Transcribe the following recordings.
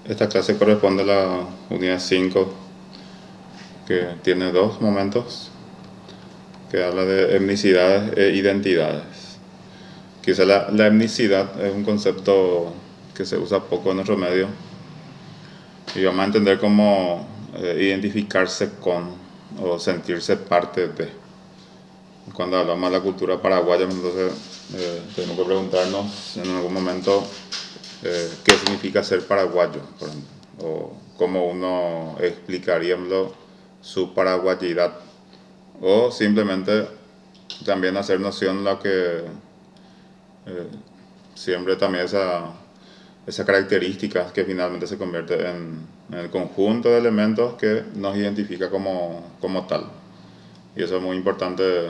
Esta clase corresponde a la unidad 5, que tiene dos momentos, que habla de etnicidades e identidades. Quizá la etnicidad es un concepto que se usa poco en nuestro medio y vamos a entender cómo identificarse con o sentirse parte de. Cuando hablamos de la cultura paraguaya, entonces tenemos que preguntarnos en algún momento qué significa ser paraguayo, por ejemplo, o cómo uno explicaría su paraguayidad, o simplemente también hacer noción lo que siempre también esa característica que finalmente se convierte en el conjunto de elementos que nos identifica como tal. Y eso es muy importante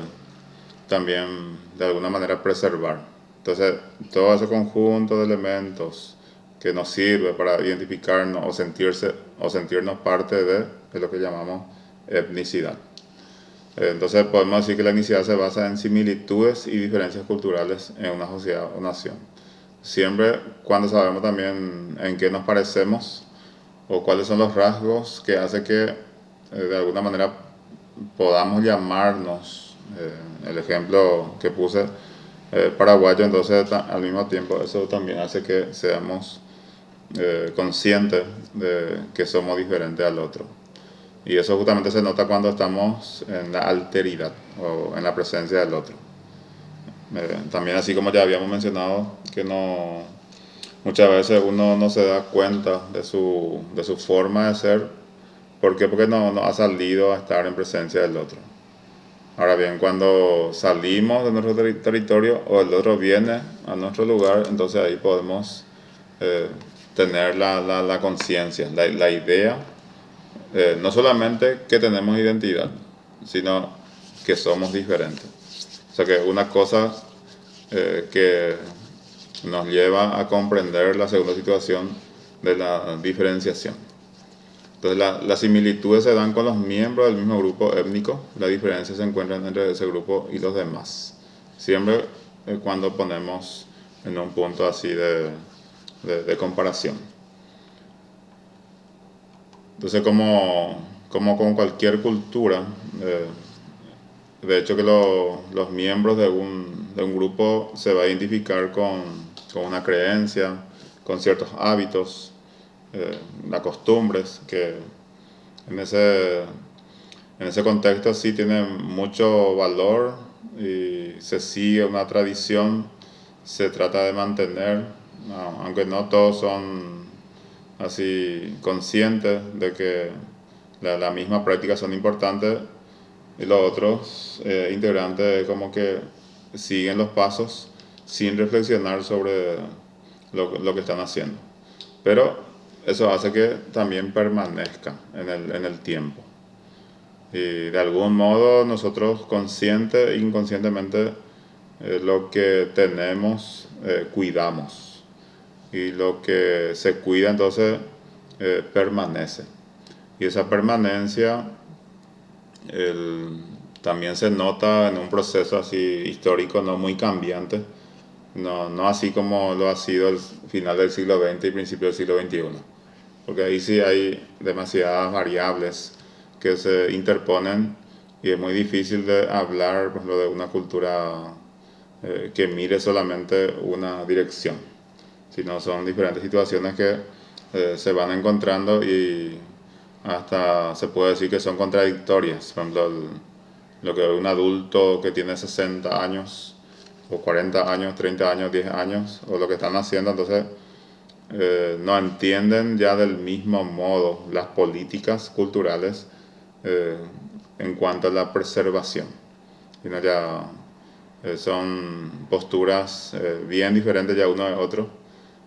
también de alguna manera preservar. Entonces, todo ese conjunto de elementos que nos sirve para identificarnos o sentirnos parte de lo que llamamos etnicidad. Entonces, podemos decir que la etnicidad se basa en similitudes y diferencias culturales en una sociedad o nación. Siempre cuando sabemos también en qué nos parecemos o cuáles son los rasgos que hace que de alguna manera podamos llamarnos, el ejemplo que puse, paraguayo, entonces al mismo tiempo eso también hace que seamos conscientes de que somos diferentes al otro. Y eso justamente se nota cuando estamos en la alteridad o en la presencia del otro. También así como ya habíamos mencionado, que no, muchas veces uno no se da cuenta de su forma de ser. ¿Por qué? Porque no ha salido a estar en presencia del otro. Ahora bien, cuando salimos de nuestro territorio o el otro viene a nuestro lugar, entonces ahí podemos eh, tener la conciencia, la idea, no solamente que tenemos identidad, sino que somos diferentes. O sea que una cosa que nos lleva a comprender la segunda situación de la diferenciación. Entonces las similitudes se dan con los miembros del mismo grupo étnico, las diferencias se encuentran entre ese grupo y los demás. Siempre cuando ponemos en un punto así de comparación. Entonces como con cualquier cultura, de hecho que los miembros de un grupo se va a identificar con una creencia, con ciertos hábitos, las costumbres que en ese contexto sí tienen mucho valor y se sigue una tradición, se trata de mantener, aunque no todos son así conscientes de que la misma práctica son importantes, y los otros integrantes como que siguen los pasos sin reflexionar sobre lo que están haciendo. Pero eso hace que también permanezca en el tiempo. Y de algún modo nosotros consciente e inconscientemente lo que tenemos cuidamos. Y lo que se cuida entonces permanece. Y esa permanencia también se nota en un proceso así histórico no muy cambiante, no así como lo ha sido el final del siglo XX y principio del siglo XXI, porque ahí sí hay demasiadas variables que se interponen y es muy difícil de hablar, por ejemplo, de una cultura que mire solamente una dirección, sino son diferentes situaciones que se van encontrando y hasta se puede decir que son contradictorias. Por ejemplo, lo que un adulto que tiene 60 años o 40 años, 30 años, 10 años, o lo que están haciendo, entonces no entienden ya del mismo modo las políticas culturales eh, en cuanto a la preservación. Sino ya son posturas bien diferentes ya uno de otro,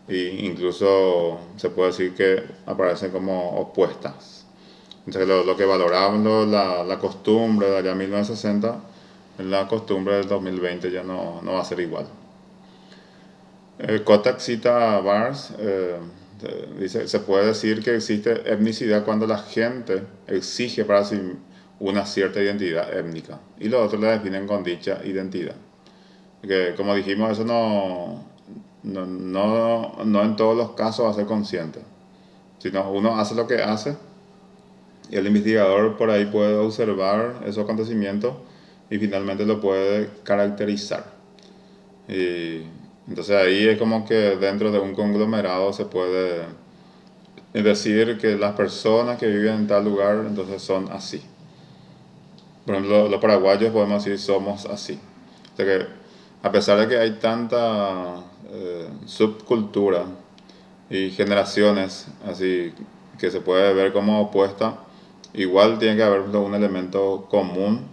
e incluso se puede decir que aparecen como opuestas. Entonces lo que valoramos, la costumbre de allá en 1960, la costumbre del 2020 ya no va a ser igual. Kotak cita a Barnes, dice, se puede decir que existe etnicidad cuando la gente exige para sí una cierta identidad étnica y los otros la definen con dicha identidad. Que, como dijimos, eso no en todos los casos va a ser consciente. sino uno hace lo que hace y el investigador por ahí puede observar esos acontecimientos y finalmente lo puede caracterizar. Y entonces ahí es como que dentro de un conglomerado se puede decir que las personas que viven en tal lugar entonces son así. Por ejemplo, los paraguayos podemos decir somos así. O sea que a pesar de que hay tanta subcultura y generaciones así que se puede ver como opuesta, igual tiene que haber un elemento común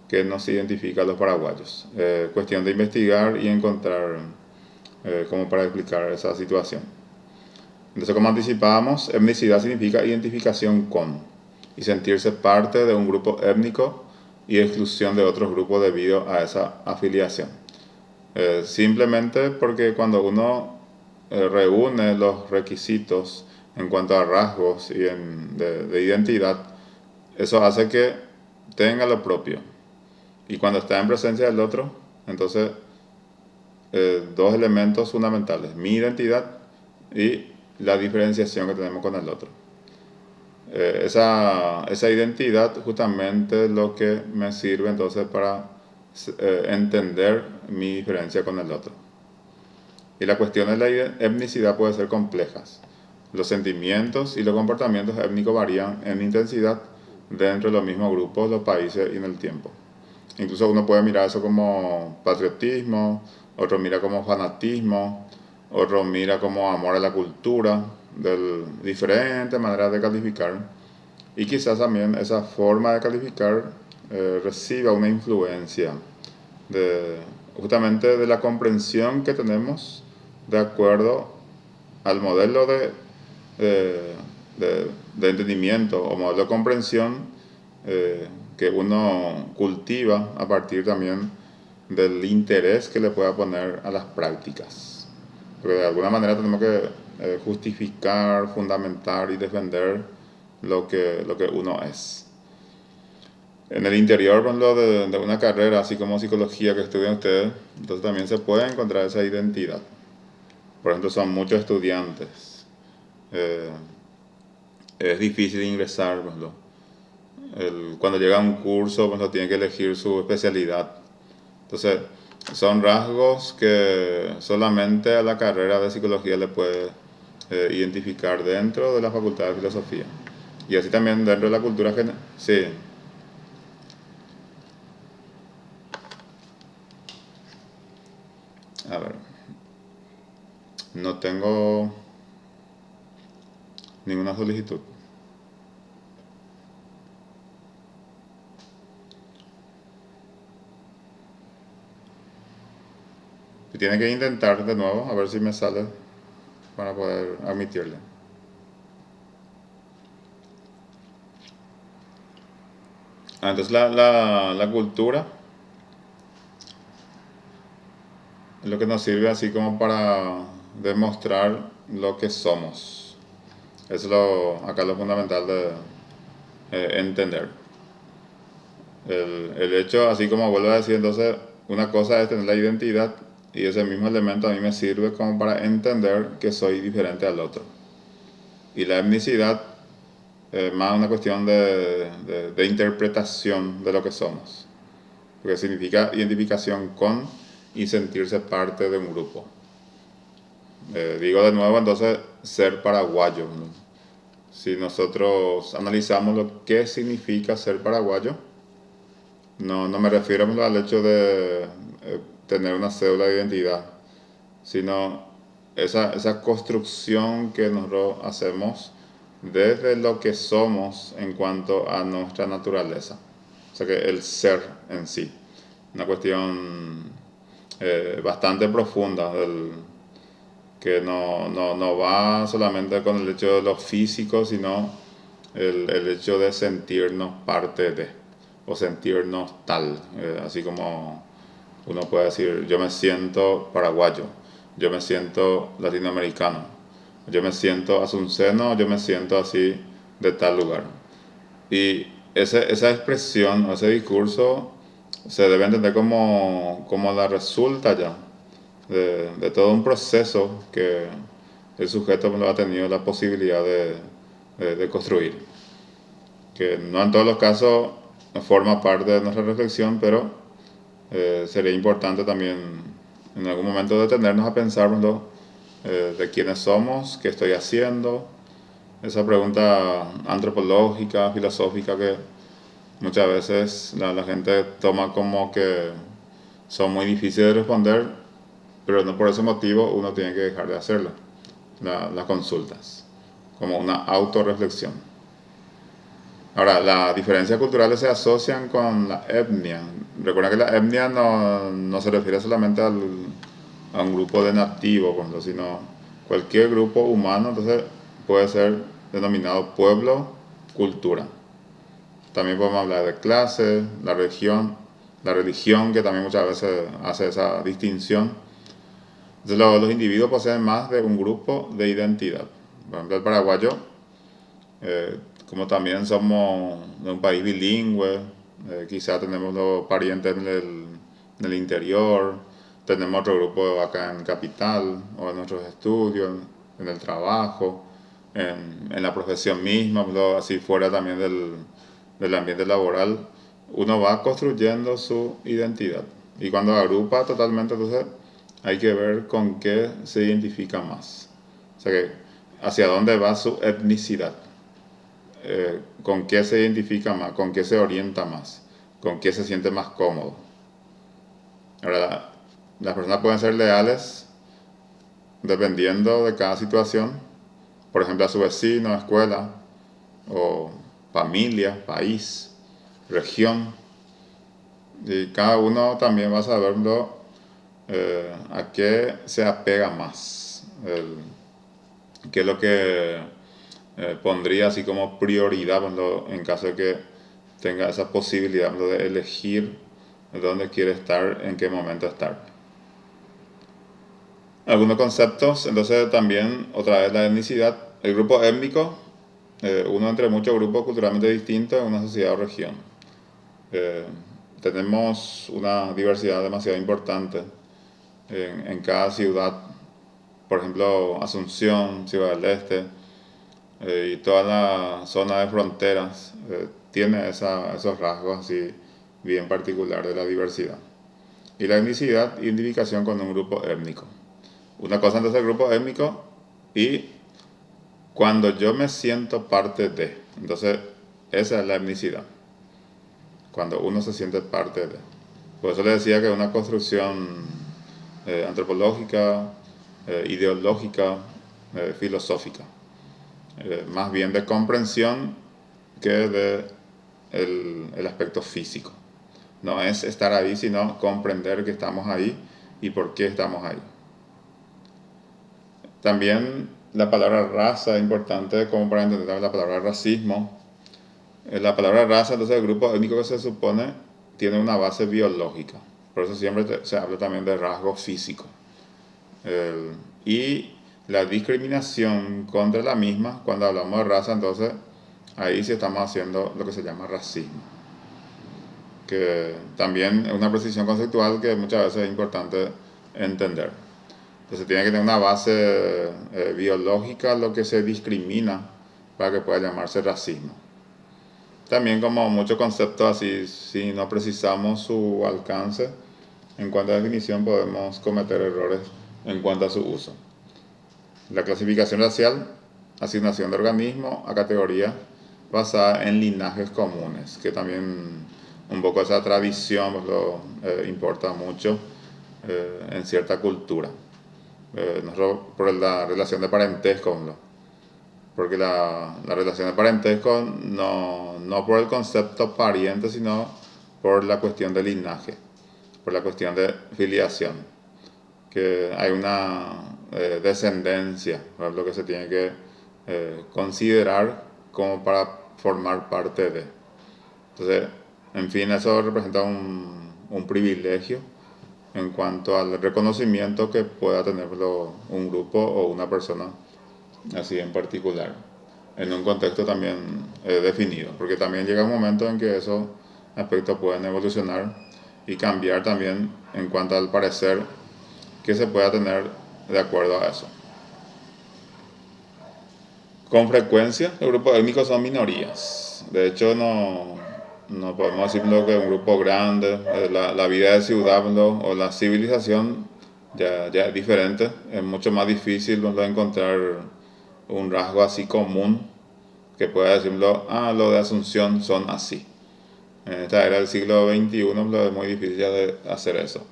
que nos identifica a los paraguayos. Cuestión de investigar y encontrar cómo para explicar esa situación. Entonces, como anticipábamos, etnicidad significa identificación con y sentirse parte de un grupo étnico y exclusión de otros grupos debido a esa afiliación. Simplemente porque cuando uno reúne los requisitos en cuanto a rasgos y de identidad, eso hace que tenga lo propio. Y cuando está en presencia del otro, entonces dos elementos fundamentales, mi identidad y la diferenciación que tenemos con el otro. Esa identidad justamente es lo que me sirve entonces para entender mi diferencia con el otro. Y la cuestión de la etnicidad puede ser complejas. Los sentimientos y los comportamientos étnicos varían en intensidad dentro de los mismos grupos, los países y en el tiempo. Incluso uno puede mirar eso como patriotismo, otro mira como fanatismo, otro mira como amor a la cultura, de diferentes maneras de calificar. Y quizás también esa forma de calificar reciba una influencia justamente de la comprensión que tenemos de acuerdo al modelo de, de entendimiento o modelo de comprensión que uno cultiva a partir también del interés que le pueda poner a las prácticas. Porque de alguna manera tenemos que justificar, fundamentar y defender lo que uno es. En el interior, por ejemplo, de una carrera así como psicología que estudian ustedes, entonces también se puede encontrar esa identidad. Por ejemplo, son muchos estudiantes. Es difícil ingresar, por ejemplo. Cuando llega a un curso, por ejemplo, tiene que elegir su especialidad. Entonces, son rasgos que solamente a la carrera de psicología le puede identificar dentro de la facultad de filosofía. Y así también dentro de la cultura general. Sí. A ver. No tengo ninguna solicitud. Tiene que intentar de nuevo a ver si me sale para poder admitirle. Entonces la cultura es lo que nos sirve así como para demostrar lo que somos. Eso es acá lo fundamental de entender. El hecho, así como vuelvo a decir, entonces una cosa es tener la identidad y ese mismo elemento a mí me sirve como para entender que soy diferente al otro. Y la etnicidad es más una cuestión de interpretación de lo que somos. Porque significa identificación con y sentirse parte de un grupo. Digo de nuevo entonces ser paraguayo, ¿no? Si nosotros analizamos lo que significa ser paraguayo, no me refiero al hecho de tener una cédula de identidad, sino esa construcción que nosotros hacemos desde lo que somos en cuanto a nuestra naturaleza. O sea que el ser en sí. Una cuestión bastante profunda que no va solamente con el hecho de lo físico, sino el hecho de sentirnos parte de, o sentirnos tal, así como uno puede decir, yo me siento paraguayo, yo me siento latinoamericano, yo me siento asunceno, yo me siento así de tal lugar. Y esa expresión o ese discurso se debe entender como la resulta ya de todo un proceso que el sujeto ha tenido la posibilidad de construir, que no en todos los casos forma parte de nuestra reflexión, pero sería importante también en algún momento detenernos a pensar de quiénes somos, qué estoy haciendo, esa pregunta antropológica, filosófica que muchas veces la gente toma como que son muy difíciles de responder, pero no por ese motivo uno tiene que dejar de hacerlas, las consultas, como una autorreflexión. Ahora, las diferencias culturales se asocian con la etnia. Recuerda que la etnia no se refiere solamente a un grupo de nativos, por ejemplo, sino cualquier grupo humano, entonces puede ser denominado pueblo, cultura. También podemos hablar de clase, la religión, que también muchas veces hace esa distinción. Entonces los individuos poseen más de un grupo de identidad. Por ejemplo, el paraguayo, como también somos de un país bilingüe, quizá tenemos los parientes en el interior, tenemos otro grupo acá en Capital, o en nuestros estudios, en el trabajo, en la profesión misma, así fuera también del ambiente laboral, uno va construyendo su identidad. Y cuando agrupa totalmente, entonces hay que ver con qué se identifica más. O sea que hacia dónde va su etnicidad, con qué se identifica más, con qué se orienta más, con qué se siente más cómodo. Ahora, las personas pueden ser leales dependiendo de cada situación, por ejemplo a su vecino, escuela, o familia, país, región, y cada uno también va a saberlo a qué se apega más, qué es lo que pondría así como prioridad en caso de que tenga esa posibilidad de elegir dónde quiere estar, en qué momento estar. Algunos conceptos, entonces también otra vez la etnicidad, el grupo étnico, uno entre muchos grupos culturalmente distintos en una sociedad o región. Tenemos una diversidad demasiado importante en cada ciudad, por ejemplo Asunción, Ciudad del Este, y toda la zona de fronteras tiene esos rasgos así bien particular de la diversidad. Y la etnicidad, identificación con un grupo étnico. Una cosa entonces el grupo étnico y cuando yo me siento parte de. Entonces esa es la etnicidad. Cuando uno se siente parte de. Por eso le decía que es una construcción antropológica, ideológica, filosófica. Más bien de comprensión que de el aspecto físico. No es estar ahí, sino comprender que estamos ahí y por qué estamos ahí. También la palabra raza es importante como para entender la palabra racismo. La palabra raza, entonces el grupo étnico que se supone tiene una base biológica. Por eso siempre se habla también de rasgos físicos. Y la discriminación contra la misma, cuando hablamos de raza, entonces ahí sí estamos haciendo lo que se llama racismo. Que también es una precisión conceptual que muchas veces es importante entender. Entonces tiene que tener una base biológica lo que se discrimina para que pueda llamarse racismo. También como muchos conceptos así, si no precisamos su alcance, en cuanto a definición podemos cometer errores en cuanto a su uso. La clasificación racial, asignación de organismos a categorías basada en linajes comunes, que también un poco esa tradición importa mucho en cierta cultura. Nosotros por la relación de parentesco, porque la relación de parentesco no por el concepto pariente, sino por la cuestión de linaje, por la cuestión de filiación, que hay una descendencia, por ejemplo, que se tiene que considerar como para formar parte de. Entonces, en fin, eso representa un privilegio en cuanto al reconocimiento que pueda tener un grupo o una persona así en particular, en un contexto también definido, porque también llega un momento en que esos aspectos pueden evolucionar y cambiar también en cuanto al parecer que se pueda tener de acuerdo a eso. Con frecuencia, los grupos étnicos son minorías. De hecho, no podemos decir que un grupo grande, la vida de ciudad o la civilización ya es diferente. Es mucho más difícil encontrar un rasgo así común que pueda decirlo, lo de Asunción son así. En esta era del siglo XXI es muy difícil ya de hacer eso.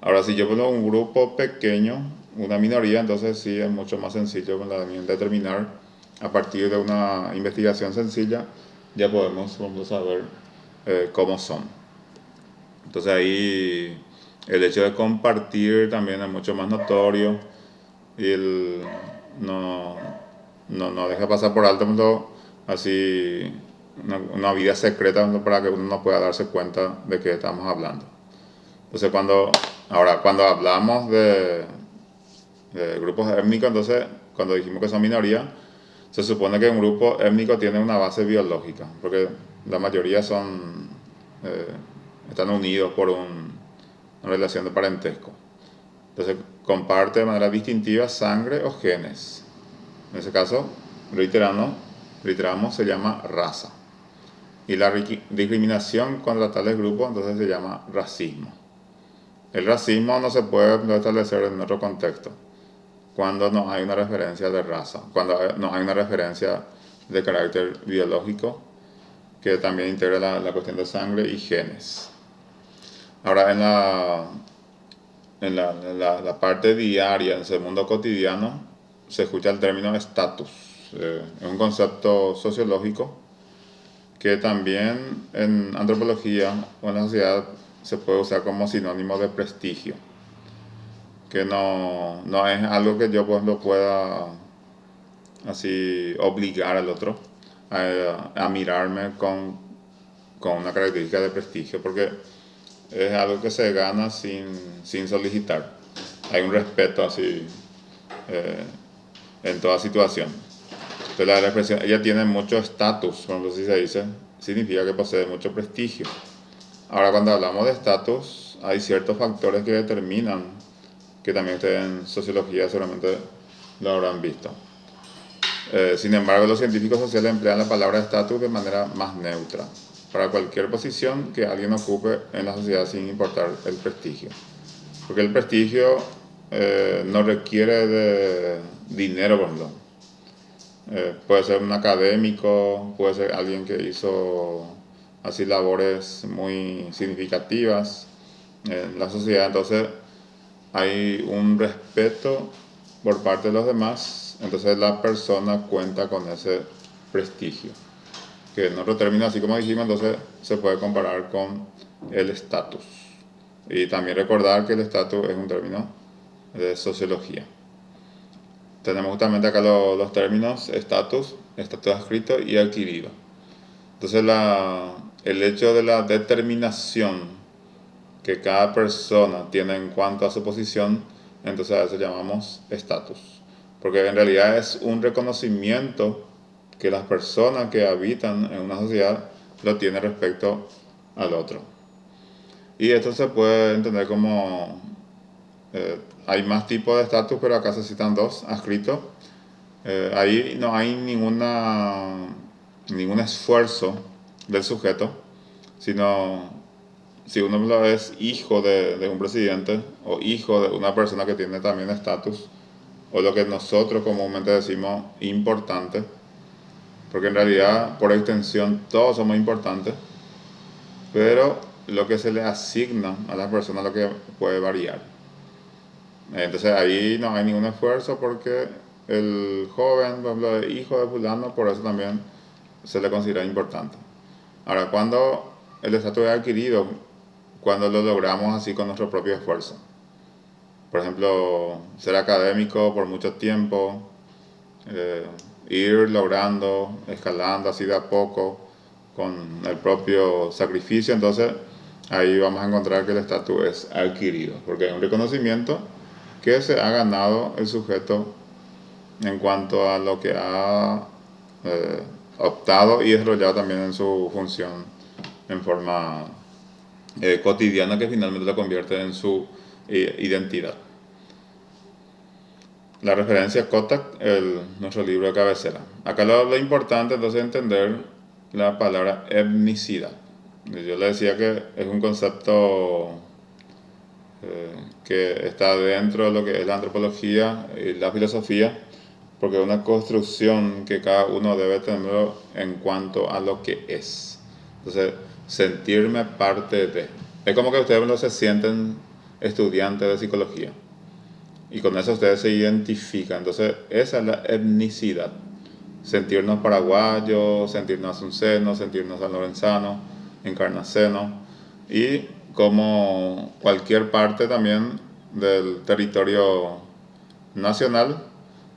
Ahora, si yo pongo un grupo pequeño, una minoría, entonces sí es mucho más sencillo determinar a partir de una investigación sencilla, ya podemos saber cómo son. Entonces ahí el hecho de compartir también es mucho más notorio y no deja pasar por alto así una vida secreta para que uno no pueda darse cuenta de que estamos hablando. Entonces cuando hablamos de grupos étnicos, entonces cuando dijimos que son minorías, se supone que un grupo étnico tiene una base biológica, porque la mayoría están unidos por una relación de parentesco. Entonces comparte de manera distintiva sangre o genes. En ese caso, reiteramos, se llama raza. Y la discriminación contra tales grupos entonces se llama racismo. El racismo no se puede establecer en otro contexto cuando no hay una referencia de raza, cuando no hay una referencia de carácter biológico que también integra la cuestión de sangre y genes. Ahora, en la parte diaria, en ese mundo cotidiano, se escucha el término estatus. Es un concepto sociológico que también en antropología o en la sociedad se puede usar como sinónimo de prestigio, que no es algo que yo, por ejemplo, pueda así obligar al otro a mirarme con una característica de prestigio, porque es algo que se gana sin solicitar. Hay un respeto así en toda situación. Entonces la expresión, ella tiene mucho estatus, por ejemplo, si se dice, significa que posee mucho prestigio. Ahora, cuando hablamos de estatus, hay ciertos factores que determinan, que también ustedes en sociología seguramente lo habrán visto. Sin embargo, los científicos sociales emplean la palabra estatus de manera más neutra, para cualquier posición que alguien ocupe en la sociedad sin importar el prestigio. Porque el prestigio no requiere de dinero, por ejemplo. Puede ser un académico, puede ser alguien que hizo así labores muy significativas en la sociedad. Entonces hay un respeto por parte de los demás, entonces la persona cuenta con ese prestigio, que en otro término, así como dijimos, entonces se puede comparar con el estatus. Y también recordar que el estatus es un término de sociología. Tenemos justamente acá los términos estatus adscrito y adquirido. Entonces el hecho de la determinación que cada persona tiene en cuanto a su posición, entonces a eso llamamos estatus. Porque en realidad es un reconocimiento que las personas que habitan en una sociedad lo tienen respecto al otro. Y esto se puede entender como hay más tipos de estatus, pero acá se citan dos, adscrito. Ahí no hay ningún esfuerzo del sujeto, sino si uno es hijo de un presidente o hijo de una persona que tiene también estatus, o lo que nosotros comúnmente decimos importante, porque en realidad por extensión todos somos importantes, pero lo que se le asigna a las personas lo que puede variar. Entonces ahí no hay ningún esfuerzo porque el joven, por ejemplo, hijo de fulano, por eso también se le considera importante. Ahora, cuando el estatus es adquirido, cuando lo logramos así con nuestro propio esfuerzo. Por ejemplo, ser académico por mucho tiempo, ir logrando, escalando así de a poco, con el propio sacrificio, entonces ahí vamos a encontrar que el estatus es adquirido, porque es un reconocimiento que se ha ganado el sujeto en cuanto a lo que ha optado y desarrollado también en su función en forma cotidiana, que finalmente lo convierte en su identidad. La referencia Kotak, nuestro libro de cabecera. Acá lo importante entonces es entender la palabra etnicidad. Yo le decía que es un concepto que está dentro de lo que es la antropología y la filosofía, porque es una construcción que cada uno debe tener en cuanto a lo que es. Entonces, sentirme parte de. Es como que ustedes no se sienten estudiantes de psicología y con eso ustedes se identifican. Entonces, esa es la etnicidad. Sentirnos paraguayos, sentirnos asuncenos, sentirnos sanlorenzanos, encarnacenos y como cualquier parte también del territorio nacional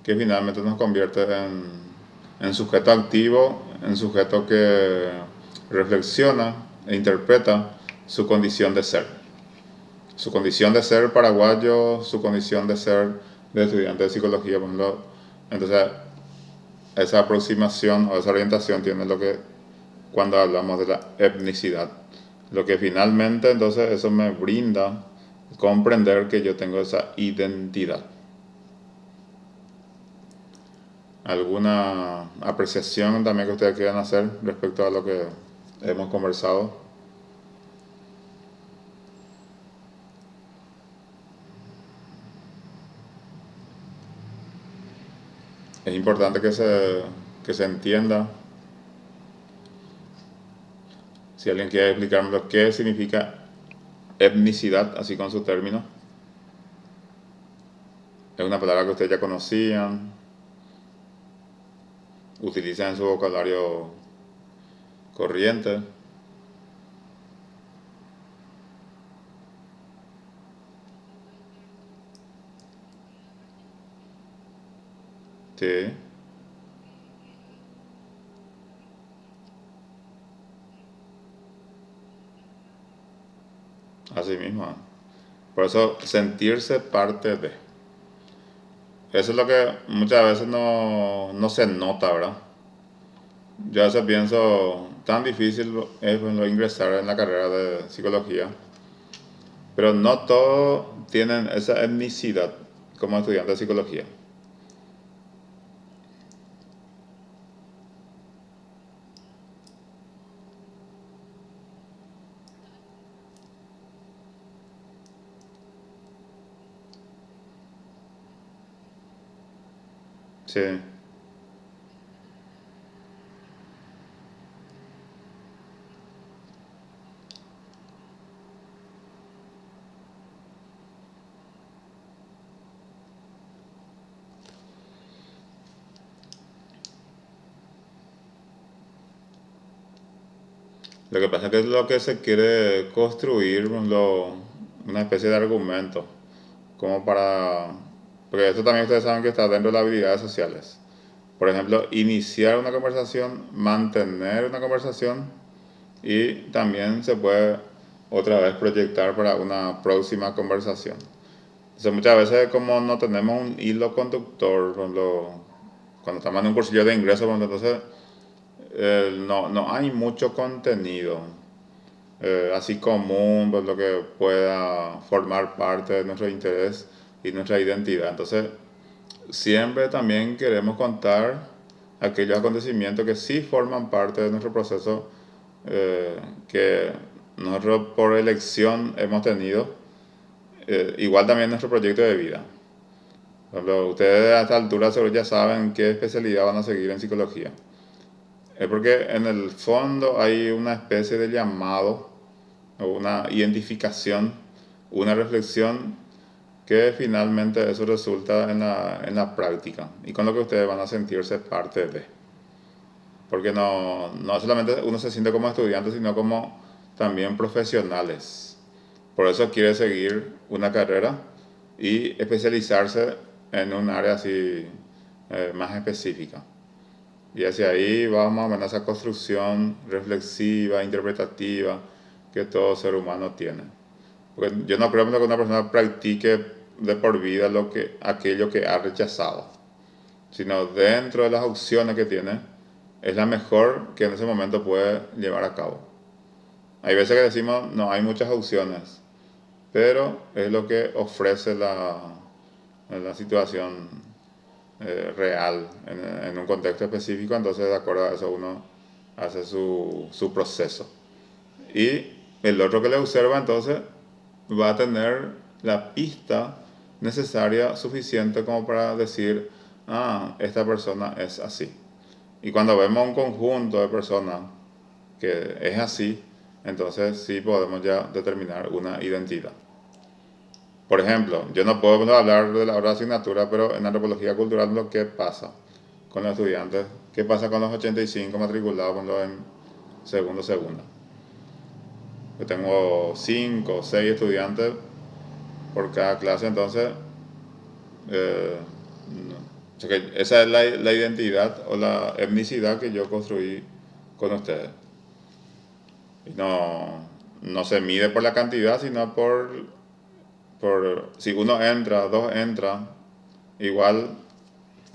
que finalmente nos convierte en sujeto activo, en sujeto que reflexiona e interpreta su condición de ser. Su condición de ser paraguayo, su condición de ser de estudiante de psicología, por ejemplo. Entonces, esa aproximación o esa orientación tiene lo que cuando hablamos de la etnicidad. Lo que finalmente entonces eso me brinda comprender que yo tengo esa identidad. ¿Alguna apreciación también que ustedes quieran hacer respecto a lo que hemos conversado? Es importante que se entienda. Si alguien quiere explicarme lo que significa etnicidad, así con su término. Es una palabra que ustedes ya conocían, utilizan en su vocabulario corriente. Sí, así mismo. Por eso, sentirse parte de. Eso es lo que muchas veces no se nota, ¿verdad? Yo a veces pienso, tan difícil es bueno, ingresar en la carrera de psicología, pero no todos tienen esa etnicidad como estudiantes de psicología. Sí. Lo que pasa es que es lo que se quiere construir, una especie de argumento, como para. Porque esto también ustedes saben que está dentro de las habilidades sociales. Por ejemplo, iniciar una conversación, mantener una conversación y también se puede otra vez proyectar para una próxima conversación. Entonces muchas veces como no tenemos un hilo conductor, cuando estamos en un cursillo de ingreso, entonces no hay mucho contenido así común, pues, lo que pueda formar parte de nuestro interés y nuestra identidad. Entonces siempre también queremos contar aquellos acontecimientos que sí forman parte de nuestro proceso, que nosotros por elección hemos tenido, igual también nuestro proyecto de vida. Por ejemplo, ustedes a esta altura seguro ya saben qué especialidad van a seguir en psicología. Es porque en el fondo hay una especie de llamado o una identificación, una reflexión que finalmente eso resulta en la práctica y con lo que ustedes van a sentirse parte de. Porque no solamente uno se siente como estudiante, sino como también profesionales. Por eso quiere seguir una carrera y especializarse en un área así más específica. Y hacia ahí va más o menos esa construcción reflexiva, interpretativa que todo ser humano tiene. Porque yo no creo que una persona practique de por vida aquello que ha rechazado, sino dentro de las opciones que tiene, es la mejor que en ese momento puede llevar a cabo. Hay veces que decimos, no, hay muchas opciones, pero es lo que ofrece la situación real en un contexto específico, entonces de acuerdo a eso uno hace su proceso. Y el otro que le observa entonces va a tener la pista necesaria, suficiente como para decir, ah, esta persona es así. Y cuando vemos un conjunto de personas que es así, entonces sí podemos ya determinar una identidad. Por ejemplo, yo no puedo hablar de la otra asignatura, pero en antropología cultural lo que pasa con los estudiantes, qué pasa con los 85 matriculados en segunda. Yo tengo 5 o 6 estudiantes por cada clase, entonces eh, o sea que esa es la identidad o la etnicidad que yo construí con ustedes. Y no se mide por la cantidad, sino por si uno entra, dos entra, igual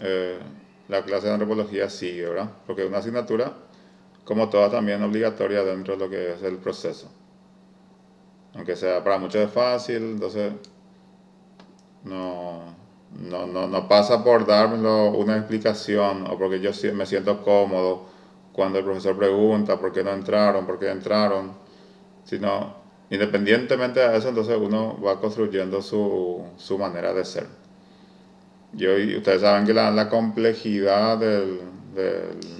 eh, la clase de antropología sigue, ¿verdad? Porque es una asignatura, como toda, también obligatoria dentro de lo que es el proceso. Aunque sea para muchos es fácil, entonces no, no pasa por darme una explicación o porque yo me siento cómodo cuando el profesor pregunta por qué no entraron, por qué entraron, sino independientemente de eso, entonces uno va construyendo su manera de ser. Y ustedes saben que la complejidad del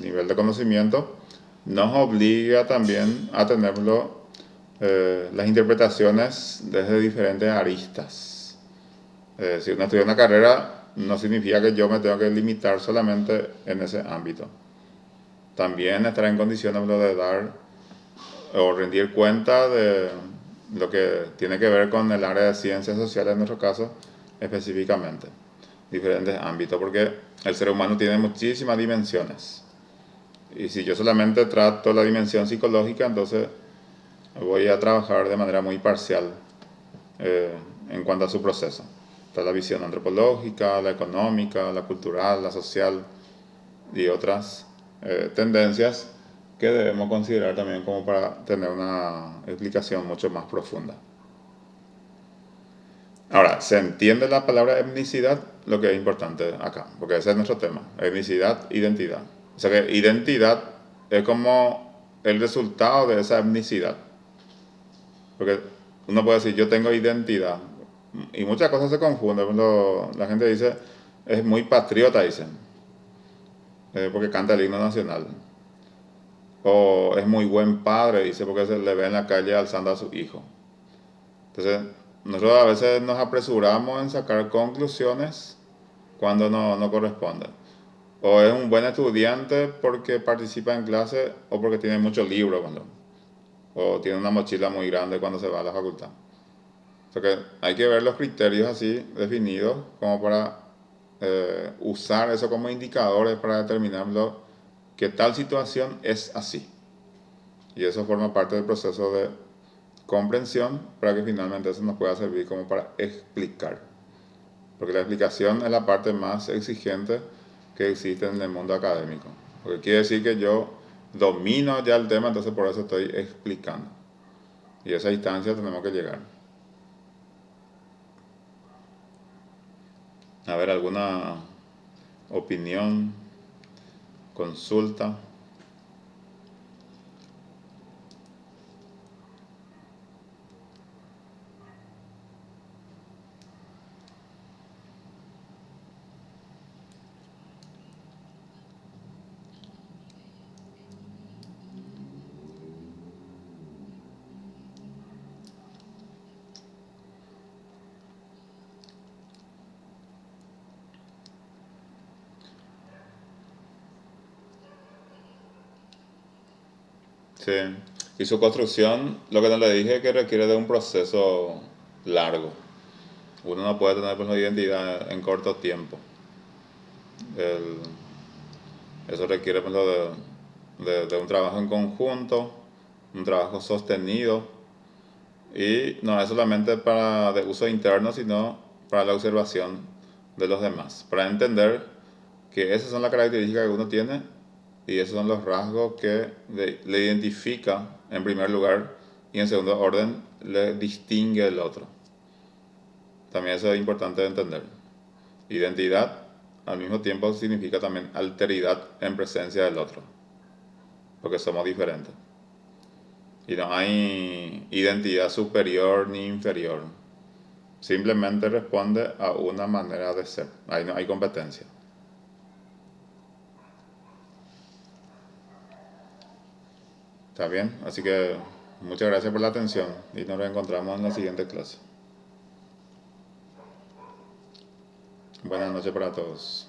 nivel de conocimiento nos obliga también a tenerlo, las interpretaciones desde diferentes aristas. Si uno estudia una carrera, no significa que yo me tengo que limitar solamente en ese ámbito. También estar en condiciones de dar o rendir cuenta de lo que tiene que ver con el área de ciencias sociales en nuestro caso específicamente, diferentes ámbitos, porque el ser humano tiene muchísimas dimensiones. Y si yo solamente trato la dimensión psicológica, entonces voy a trabajar de manera muy parcial en cuanto a su proceso. Está la visión antropológica, la económica, la cultural, la social y otras tendencias que debemos considerar también como para tener una explicación mucho más profunda. Ahora, ¿se entiende la palabra etnicidad? Lo que es importante acá, porque ese es nuestro tema, etnicidad, identidad. O sea que identidad es como el resultado de esa etnicidad. Porque uno puede decir, yo tengo identidad, y muchas cosas se confunden. Cuando la gente dice, es muy patriota, dicen, porque canta el himno nacional. O es muy buen padre, dice, porque se le ve en la calle alzando a su hijo. Entonces, nosotros a veces nos apresuramos en sacar conclusiones cuando no corresponde. O es un buen estudiante porque participa en clase o porque tiene muchos libros, o tiene una mochila muy grande cuando se va a la facultad. O sea que hay que ver los criterios así definidos como para usar eso como indicadores para determinar que tal situación es así. Y eso forma parte del proceso de comprensión para que finalmente eso nos pueda servir como para explicar. Porque la explicación es la parte más exigente que existe en el mundo académico. Porque quiere decir que yo domino ya el tema, entonces por eso estoy explicando. Y a esa instancia tenemos que llegar. A ver, ¿alguna opinión, consulta? Sí. Y su construcción, lo que no le dije, es que requiere de un proceso largo. Uno no puede tener pues, una identidad en corto tiempo. El- Eso requiere pues, de un trabajo en conjunto, un trabajo sostenido, y no es solamente para de uso interno, sino para la observación de los demás, para entender que esas son las características que uno tiene y esos son los rasgos que le identifica en primer lugar y en segundo orden le distingue del otro. También eso es importante de entender. Identidad al mismo tiempo significa también alteridad en presencia del otro, porque somos diferentes. Y no hay identidad superior ni inferior. Simplemente responde a una manera de ser. Ahí no hay competencia. ¿Está bien? Así que muchas gracias por la atención y nos reencontramos en la siguiente clase. Buenas noches para todos.